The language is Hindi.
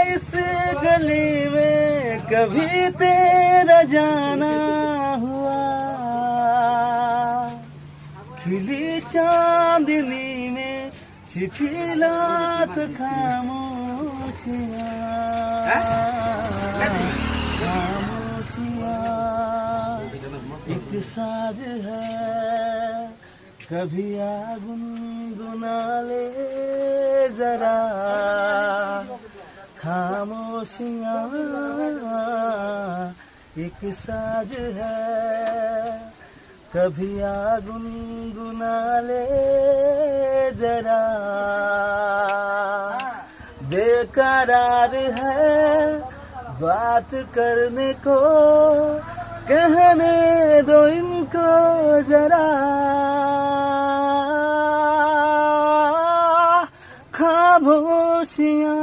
इस गली में कभी तेरा जाना हुआ, खिली चांदनी में चिट्ठी लात खामोशियाँ, खामोशियाँ एक साज है, कभी आ गुनगुना ले जरा, खामोशियाँ एक साज है, कभी आ गुनगुना ले जरा। बेकरार है बात करने को, कहने दो इनको जरा, खामोशियाँ